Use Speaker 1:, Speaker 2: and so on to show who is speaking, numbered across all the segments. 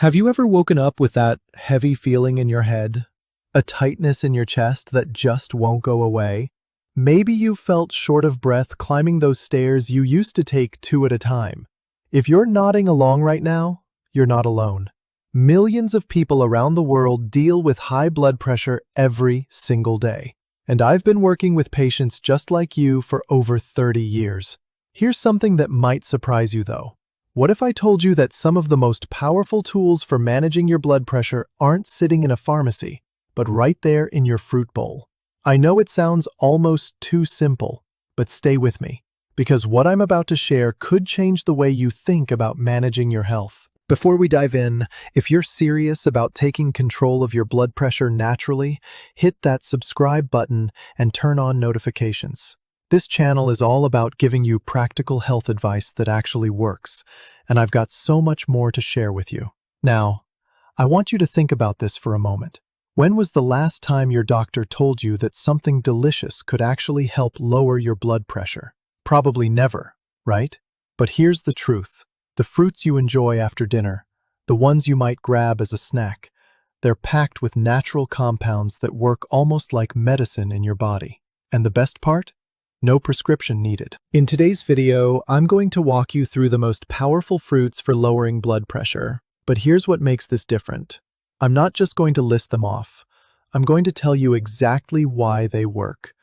Speaker 1: Have you ever woken up with that heavy feeling in your head? A tightness in your chest that just won't go away? Maybe you felt short of breath climbing those stairs you used to take two at a time. If you're nodding along right now, you're not alone. Millions of people around the world deal with high blood pressure every single day. And I've been working with patients just like you for over 30 years. Here's something that might surprise you though. What if I told you that some of the most powerful tools for managing your blood pressure aren't sitting in a pharmacy, but right there in your fruit bowl? I know it sounds almost too simple, but stay with me, because what I'm about to share could change the way you think about managing your health. Before we dive in, if you're serious about taking control of your blood pressure naturally, hit that subscribe button and turn on notifications. This channel is all about giving you practical health advice that actually works, and I've got so much more to share with you. Now, I want you to think about this for a moment. When was the last time your doctor told you that something delicious could actually help lower your blood pressure? Probably never, right? But here's the truth. The fruits you enjoy after dinner, the ones you might grab as a snack, they're packed with natural compounds that work almost like medicine in your body. And the best part? No prescription needed. In today's video, I'm going to walk you through the most powerful fruits for lowering blood pressure. But here's what makes this different. I'm not just going to list them off. I'm going to tell you exactly why they work,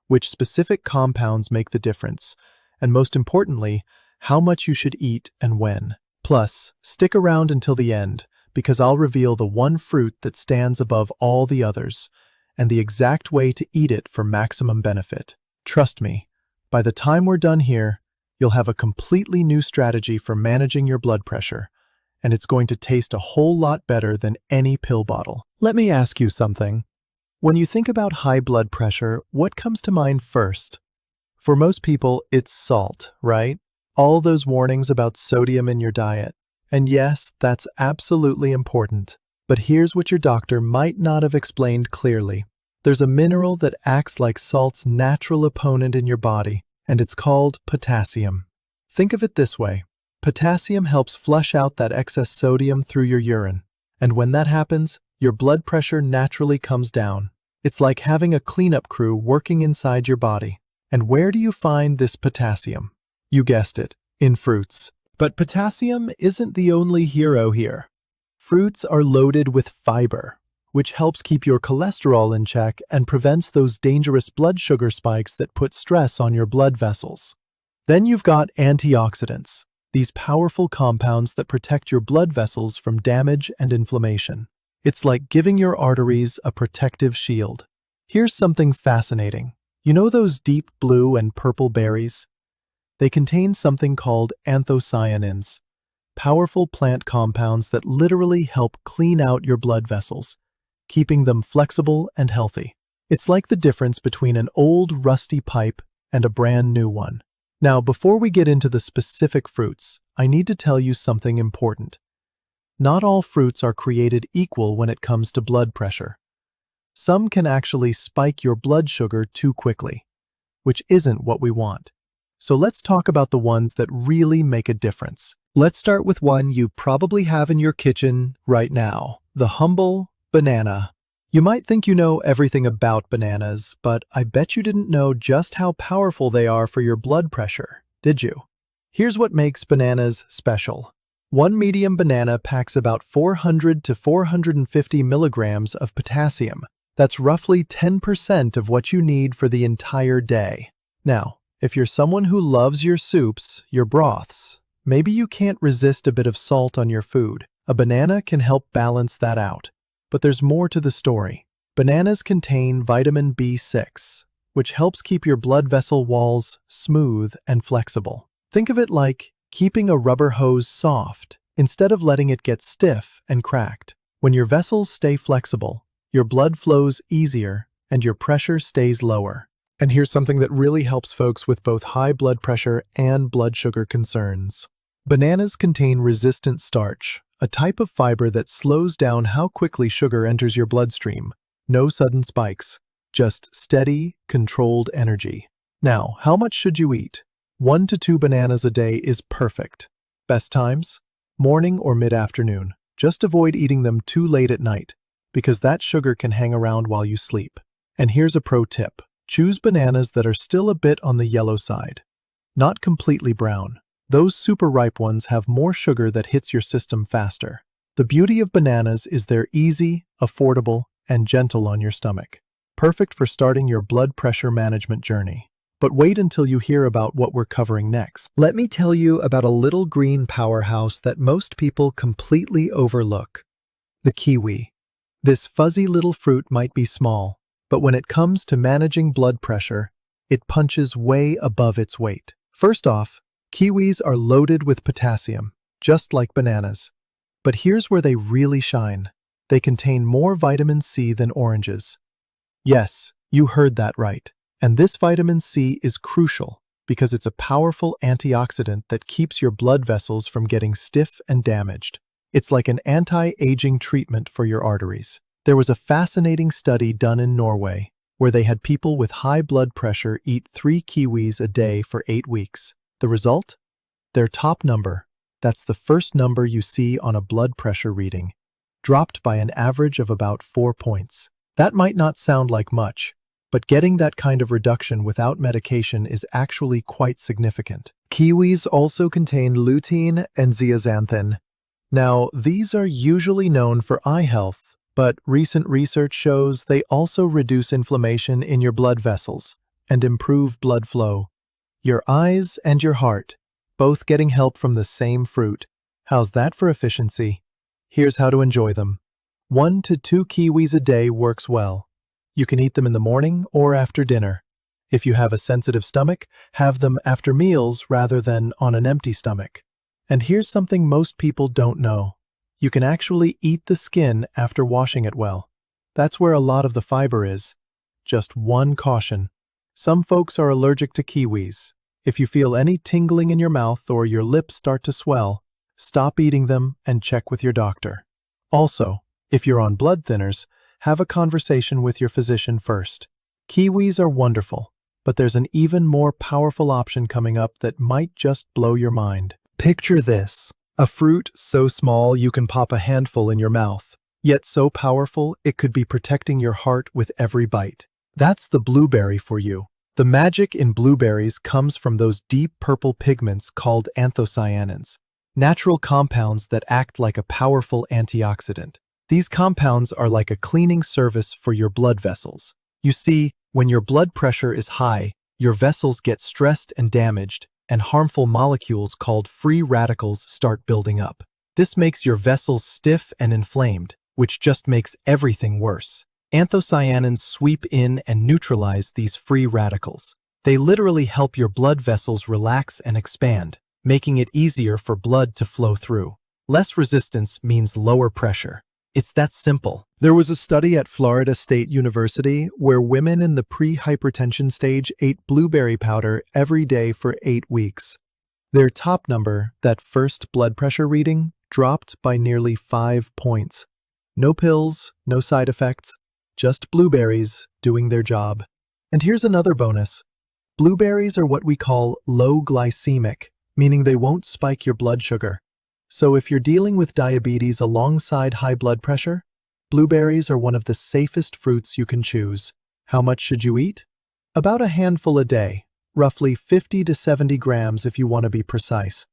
Speaker 1: which specific compounds make the difference, and most importantly, how much you should eat and when. Plus, stick around until the end, because I'll reveal the one fruit that stands above all the others, and the exact way to eat it for maximum benefit. Trust me, by the time we're done here, you'll have a completely new strategy for managing your blood pressure, and it's going to taste a whole lot better than any pill bottle. Let me ask you something. When you think about high blood pressure, what comes to mind first? For most people, it's salt, right? All those warnings about sodium in your diet. And yes, that's absolutely important. But here's what your doctor might not have explained clearly. There's a mineral that acts like salt's natural opponent in your body, and it's called potassium. Think of it this way. Potassium helps flush out that excess sodium through your urine. And when that happens, your blood pressure naturally comes down. It's like having a cleanup crew working inside your body. And where do you find this potassium? You guessed it, in fruits. But potassium isn't the only hero here. Fruits are loaded with fiber, which helps keep your cholesterol in check and prevents those dangerous blood sugar spikes that put stress on your blood vessels. Then you've got antioxidants, these powerful compounds that protect your blood vessels from damage and inflammation. It's like giving your arteries a protective shield. Here's something fascinating. You know those deep blue and purple berries? They contain something called anthocyanins, powerful plant compounds that literally help clean out your blood vessels, keeping them flexible and healthy. It's like the difference between an old rusty pipe and a brand new one. Now, before we get into the specific fruits, I need to tell you something important. Not all fruits are created equal when it comes to blood pressure. Some can actually spike your blood sugar too quickly, which isn't what we want. So let's talk about the ones that really make a difference. Let's start with one you probably have in your kitchen right now, the humble banana. You might think you know everything about bananas, but I bet you didn't know just how powerful they are for your blood pressure, did you? Here's what makes bananas special. One medium banana packs about 400 to 450 milligrams of potassium. That's roughly 10% of what you need for the entire day. Now, if you're someone who loves your soups, your broths, maybe you can't resist a bit of salt on your food. A banana can help balance that out. But there's more to the story. Bananas contain vitamin B6, which helps keep your blood vessel walls smooth and flexible. Think of it like keeping a rubber hose soft instead of letting it get stiff and cracked. When your vessels stay flexible, your blood flows easier and your pressure stays lower. And here's something that really helps folks with both high blood pressure and blood sugar concerns. Bananas contain resistant starch, a type of fiber that slows down how quickly sugar enters your bloodstream. No sudden spikes, just steady, controlled energy. Now, how much should you eat? 1 to 2 bananas a day is perfect. Best times? Morning or mid-afternoon. Just avoid eating them too late at night, because that sugar can hang around while you sleep. And here's a pro tip. Choose bananas that are still a bit on the yellow side, not completely brown. Those super ripe ones have more sugar that hits your system faster. The beauty of bananas is they're easy, affordable, and gentle on your stomach. Perfect for starting your blood pressure management journey. But wait until you hear about what we're covering next. Let me tell you about a little green powerhouse that most people completely overlook. The kiwi. This fuzzy little fruit might be small, but when it comes to managing blood pressure, it punches way above its weight. First off, kiwis are loaded with potassium, just like bananas. But here's where they really shine. They contain more vitamin C than oranges. Yes, you heard that right. And this vitamin C is crucial because it's a powerful antioxidant that keeps your blood vessels from getting stiff and damaged. It's like an anti-aging treatment for your arteries. There was a fascinating study done in Norway where they had people with high blood pressure eat 3 kiwis a day for 8 weeks. The result? Their top number, that's the first number you see on a blood pressure reading, dropped by an average of about 4 points. That might not sound like much, but getting that kind of reduction without medication is actually quite significant. Kiwis also contain lutein and zeaxanthin. Now, these are usually known for eye health, but recent research shows they also reduce inflammation in your blood vessels and improve blood flow. Your eyes and your heart, both getting help from the same fruit. How's that for efficiency? Here's how to enjoy them. 1 to 2 kiwis a day works well. You can eat them in the morning or after dinner. If you have a sensitive stomach, have them after meals rather than on an empty stomach. And here's something most people don't know. You can actually eat the skin after washing it well. That's where a lot of the fiber is. Just one caution. Some folks are allergic to kiwis. If you feel any tingling in your mouth or your lips start to swell, stop eating them and check with your doctor. Also, if you're on blood thinners, have a conversation with your physician first. Kiwis are wonderful, but there's an even more powerful option coming up that might just blow your mind. Picture this, a fruit so small you can pop a handful in your mouth, yet so powerful it could be protecting your heart with every bite. That's the blueberry for you. The magic in blueberries comes from those deep purple pigments called anthocyanins, natural compounds that act like a powerful antioxidant. These compounds are like a cleaning service for your blood vessels. You see, when your blood pressure is high, your vessels get stressed and damaged, and harmful molecules called free radicals start building up. This makes your vessels stiff and inflamed, which just makes everything worse. Anthocyanins sweep in and neutralize these free radicals. They literally help your blood vessels relax and expand, making it easier for blood to flow through. Less resistance means lower pressure. It's that simple. There was a study at Florida State University where women in the pre-hypertension stage ate blueberry powder every day for 8 weeks. Their top number, that first blood pressure reading, dropped by nearly 5 points. No pills, no side effects, just blueberries doing their job. And here's another bonus. Blueberries are what we call low glycemic, meaning they won't spike your blood sugar. So if you're dealing with diabetes alongside high blood pressure, blueberries are one of the safest fruits you can choose. How much should you eat? About a handful a day, roughly 50 to 70 grams if you want to be precise.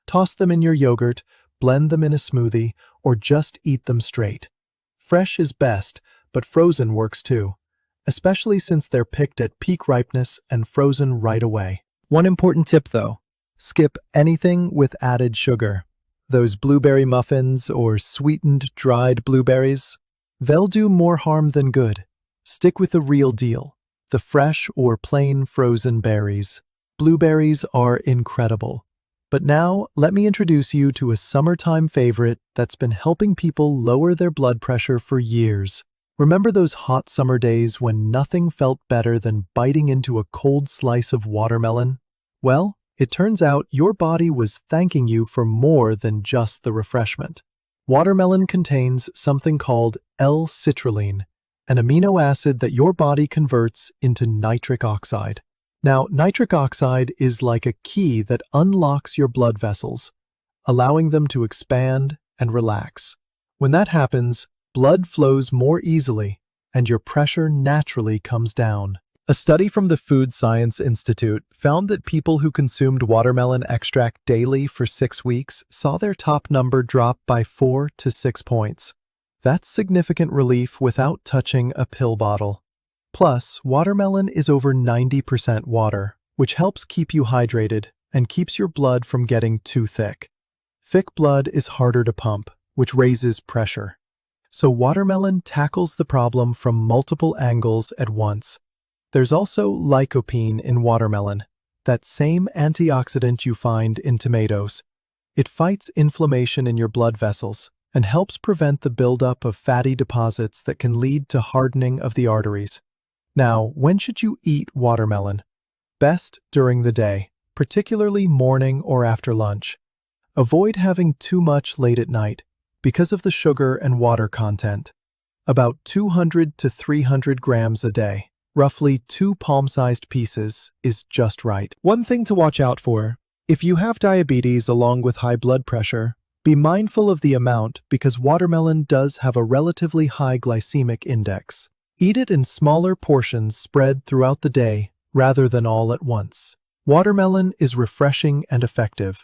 Speaker 1: Toss them in your yogurt, blend them in a smoothie, or just eat them straight. Fresh is best, but frozen works too, especially since they're picked at peak ripeness and frozen right away. One important tip though, skip anything with added sugar. Those blueberry muffins or sweetened dried blueberries, they'll do more harm than good. Stick with the real deal, the fresh or plain frozen berries. Blueberries are incredible. But now, let me introduce you to a summertime favorite that's been helping people lower their blood pressure for years. Remember those hot summer days when nothing felt better than biting into a cold slice of watermelon? Well, it turns out your body was thanking you for more than just the refreshment. Watermelon contains something called L-citrulline, an amino acid that your body converts into nitric oxide. Now, nitric oxide is like a key that unlocks your blood vessels, allowing them to expand and relax. When that happens, blood flows more easily and your pressure naturally comes down. A study from the Food Science Institute found that people who consumed watermelon extract daily for 6 weeks saw their top number drop by 4 to 6 points. That's significant relief without touching a pill bottle. Plus, watermelon is over 90% water, which helps keep you hydrated and keeps your blood from getting too thick. Thick blood is harder to pump, which raises pressure. So watermelon tackles the problem from multiple angles at once. There's also lycopene in watermelon, that same antioxidant you find in tomatoes. It fights inflammation in your blood vessels and helps prevent the buildup of fatty deposits that can lead to hardening of the arteries. Now, when should you eat watermelon? Best during the day, particularly morning or after lunch. Avoid having too much late at night because of the sugar and water content. About 200 to 300 grams a day. Roughly 2 palm-sized pieces is just right. One thing to watch out for: if you have diabetes along with high blood pressure, be mindful of the amount because watermelon does have a relatively high glycemic index. Eat it in smaller portions spread throughout the day rather than all at once. Watermelon is refreshing and effective,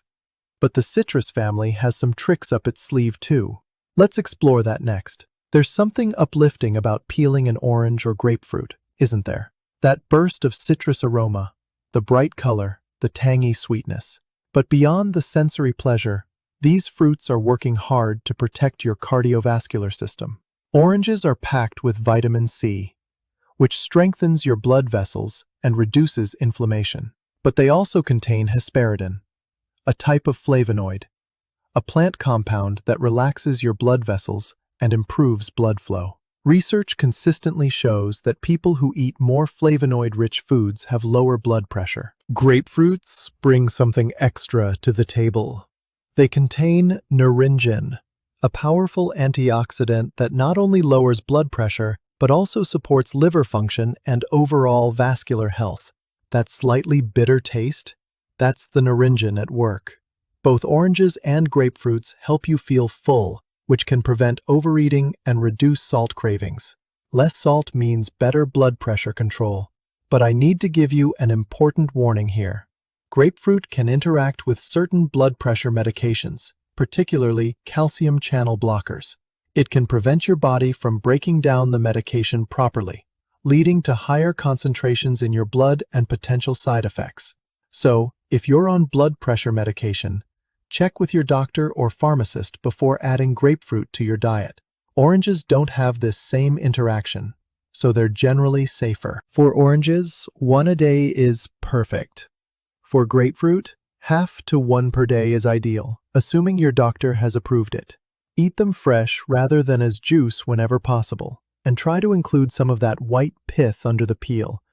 Speaker 1: but the citrus family has some tricks up its sleeve too. Let's explore that next. There's something uplifting about peeling an orange or grapefruit, isn't there? That burst of citrus aroma, the bright color, the tangy sweetness. But beyond the sensory pleasure, these fruits are working hard to protect your cardiovascular system. Oranges are packed with vitamin C, which strengthens your blood vessels and reduces inflammation. But they also contain hesperidin, a type of flavonoid, a plant compound that relaxes your blood vessels and improves blood flow. Research consistently shows that people who eat more flavonoid-rich foods have lower blood pressure. Grapefruits bring something extra to the table. They contain naringin, a powerful antioxidant that not only lowers blood pressure, but also supports liver function and overall vascular health. That slightly bitter taste? That's the naringin at work. Both oranges and grapefruits help you feel full, which can prevent overeating and reduce salt cravings. Less salt means better blood pressure control. But I need to give you an important warning here. Grapefruit can interact with certain blood pressure medications, particularly calcium channel blockers. It can prevent your body from breaking down the medication properly, leading to higher concentrations in your blood and potential side effects. So, if you're on blood pressure medication, check with your doctor or pharmacist before adding grapefruit to your diet. Oranges don't have this same interaction, so they're generally safer. For oranges, 1 a day is perfect. For grapefruit, half to 1 per day is ideal, assuming your doctor has approved it. Eat them fresh rather than as juice whenever possible, and try to include some of that white pith under the peel,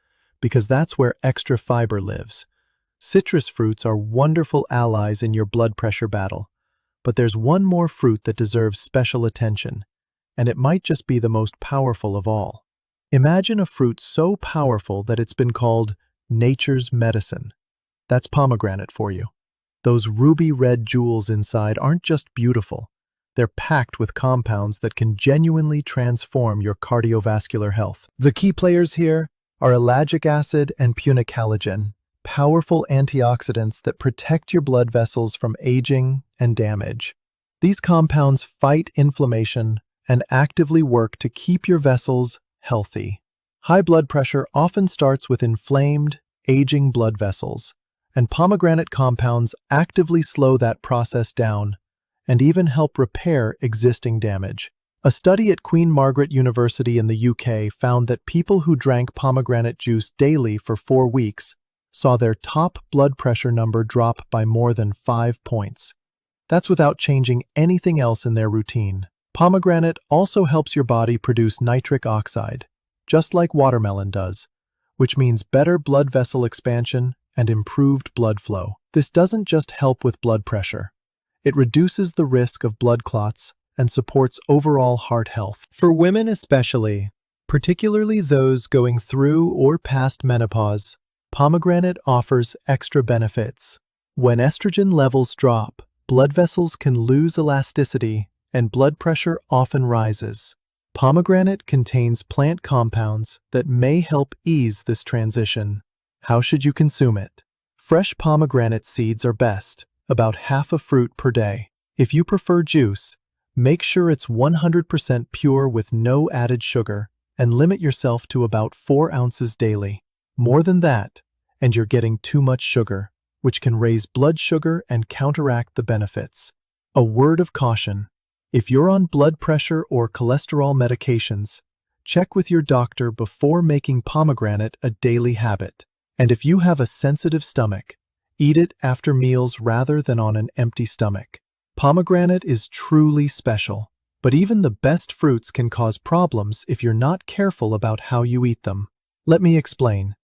Speaker 1: because that's where extra fiber lives. Citrus fruits are wonderful allies in your blood pressure battle, but there's one more fruit that deserves special attention, and it might just be the most powerful of all. Imagine a fruit so powerful that it's been called nature's medicine. That's pomegranate for you. Those ruby red jewels inside aren't just beautiful, they're packed with compounds that can genuinely transform your cardiovascular health. The key players here are ellagic acid and punicalagin, powerful antioxidants that protect your blood vessels from aging and damage. These compounds fight inflammation and actively work to keep your vessels healthy. High blood pressure often starts with inflamed, aging blood vessels, and pomegranate compounds actively slow that process down and even help repair existing damage. A study at Queen Margaret University in the UK found that people who drank pomegranate juice daily for 4 weeks saw their top blood pressure number drop by more than 5 points. That's without changing anything else in their routine. Pomegranate also helps your body produce nitric oxide, just like watermelon does, which means better blood vessel expansion and improved blood flow. This doesn't just help with blood pressure. It reduces the risk of blood clots and supports overall heart health. For women especially, particularly those going through or past menopause, pomegranate offers extra benefits. When estrogen levels drop, blood vessels can lose elasticity and blood pressure often rises. Pomegranate contains plant compounds that may help ease this transition. How should you consume it? Fresh pomegranate seeds are best, about half a fruit per day. If you prefer juice, make sure it's 100% pure with no added sugar, and limit yourself to about 4 ounces daily. More than that, and you're getting too much sugar, which can raise blood sugar and counteract the benefits. A word of caution: if you're on blood pressure or cholesterol medications, check with your doctor before making pomegranate a daily habit. And if you have a sensitive stomach, eat it after meals rather than on an empty stomach. Pomegranate is truly special, but even the best fruits can cause problems if you're not careful about how you eat them. Let me explain.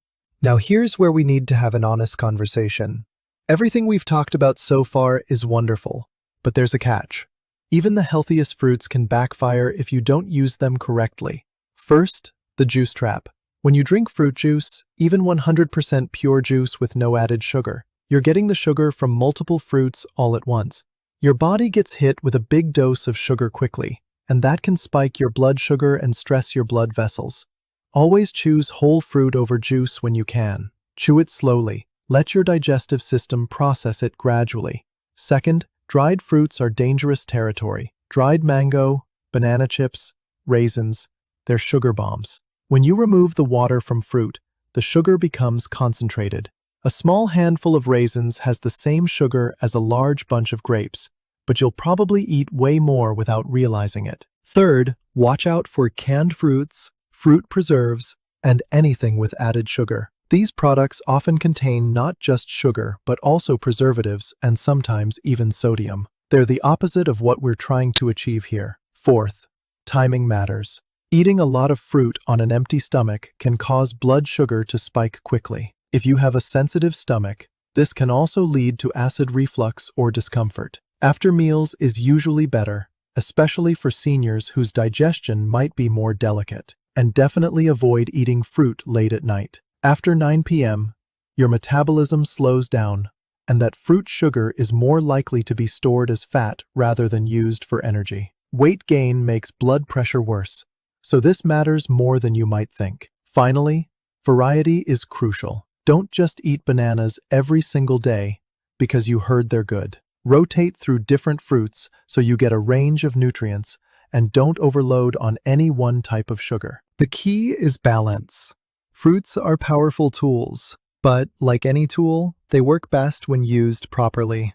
Speaker 1: Now here's where we need to have an honest conversation. Everything we've talked about so far is wonderful, but there's a catch. Even the healthiest fruits can backfire if you don't use them correctly. First, the juice trap. When you drink fruit juice, even 100% pure juice with no added sugar, you're getting the sugar from multiple fruits all at once. Your body gets hit with a big dose of sugar quickly, and that can spike your blood sugar and stress your blood vessels. Always choose whole fruit over juice when you can. Chew it slowly. Let your digestive system process it gradually. Second, dried fruits are dangerous territory. Dried mango, banana chips, raisins, they're sugar bombs. When you remove the water from fruit, the sugar becomes concentrated. A small handful of raisins has the same sugar as a large bunch of grapes, but you'll probably eat way more without realizing it. Third, watch out for canned fruits, fruit preserves, and anything with added sugar. These products often contain not just sugar, but also preservatives and sometimes even sodium. They're the opposite of what we're trying to achieve here. Fourth, timing matters. Eating a lot of fruit on an empty stomach can cause blood sugar to spike quickly. If you have a sensitive stomach, this can also lead to acid reflux or discomfort. After meals is usually better, especially for seniors whose digestion might be more delicate. And definitely avoid eating fruit late at night. After 9 p.m., your metabolism slows down, and that fruit sugar is more likely to be stored as fat rather than used for energy. Weight gain makes blood pressure worse, so this matters more than you might think. Finally, variety is crucial. Don't just eat bananas every single day because you heard they're good. Rotate through different fruits so you get a range of nutrients, and don't overload on any one type of sugar. The key is balance. Fruits are powerful tools, but like any tool, they work best when used properly.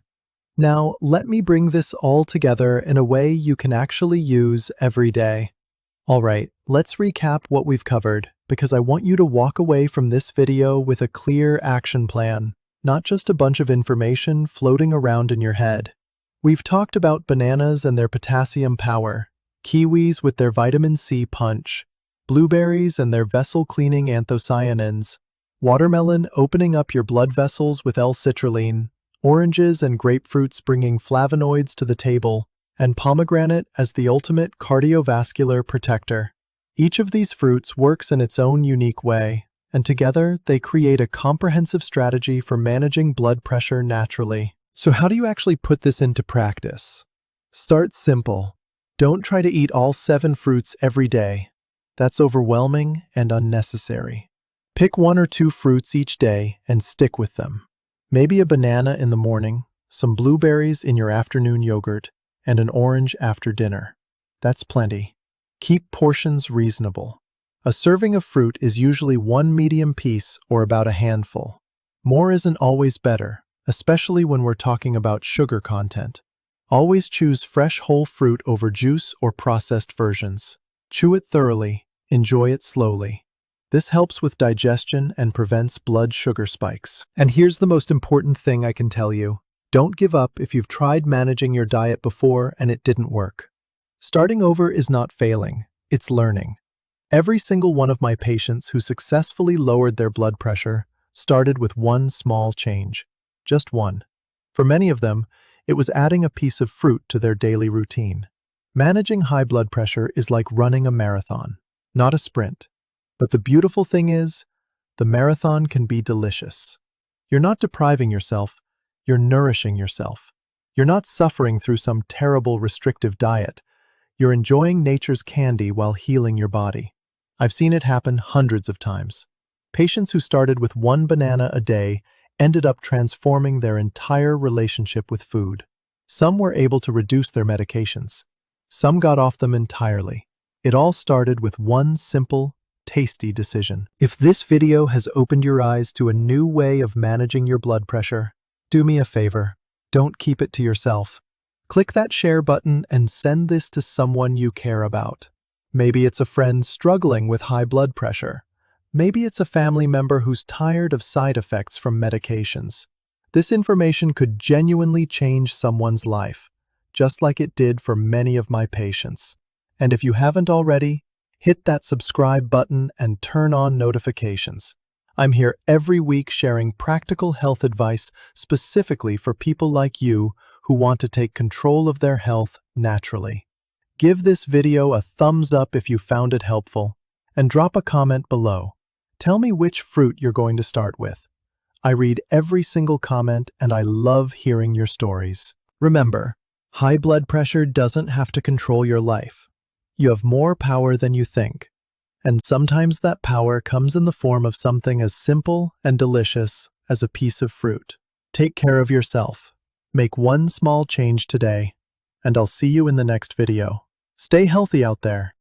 Speaker 1: Now, let me bring this all together in a way you can actually use every day. Alright, let's recap what we've covered, because I want you to walk away from this video with a clear action plan, not just a bunch of information floating around in your head. We've talked about bananas and their potassium power, kiwis with their vitamin C punch, blueberries and their vessel-cleaning anthocyanins, watermelon opening up your blood vessels with L-citrulline, oranges and grapefruits bringing flavonoids to the table, and pomegranate as the ultimate cardiovascular protector. Each of these fruits works in its own unique way, and together they create a comprehensive strategy for managing blood pressure naturally. So how do you actually put this into practice? Start simple. Don't try to eat all 7 fruits every day. That's overwhelming and unnecessary. Pick 1 or 2 fruits each day and stick with them. Maybe a banana in the morning, some blueberries in your afternoon yogurt, and an orange after dinner. That's plenty. Keep portions reasonable. A serving of fruit is usually 1 medium piece or about a handful. More isn't always better, especially when we're talking about sugar content. Always choose fresh whole fruit over juice or processed versions. Chew it thoroughly, enjoy it slowly. This helps with digestion and prevents blood sugar spikes. And here's the most important thing I can tell you. Don't give up if you've tried managing your diet before and it didn't work. Starting over is not failing, it's learning. Every single one of my patients who successfully lowered their blood pressure started with one small change. Just one. For many of them, it was adding a piece of fruit to their daily routine. Managing high blood pressure is like running a marathon, not a sprint. But the beautiful thing is, the marathon can be delicious. You're not depriving yourself, you're nourishing yourself. You're not suffering through some terrible restrictive diet. You're enjoying nature's candy while healing your body. I've seen it happen hundreds of times. Patients who started with one banana a day ended up transforming their entire relationship with food. Some were able to reduce their medications. Some got off them entirely. It all started with one simple, tasty decision. If this video has opened your eyes to a new way of managing your blood pressure, do me a favor. Don't keep it to yourself. Click that share button and send this to someone you care about. Maybe it's a friend struggling with high blood pressure. Maybe it's a family member who's tired of side effects from medications. This information could genuinely change someone's life, just like it did for many of my patients. And if you haven't already, hit that subscribe button and turn on notifications. I'm here every week sharing practical health advice specifically for people like you who want to take control of their health naturally. Give this video a thumbs up if you found it helpful, and drop a comment below. Tell me which fruit you're going to start with. I read every single comment and I love hearing your stories. Remember, high blood pressure doesn't have to control your life. You have more power than you think. And sometimes that power comes in the form of something as simple and delicious as a piece of fruit. Take care of yourself. Make one small change today, and I'll see you in the next video. Stay healthy out there.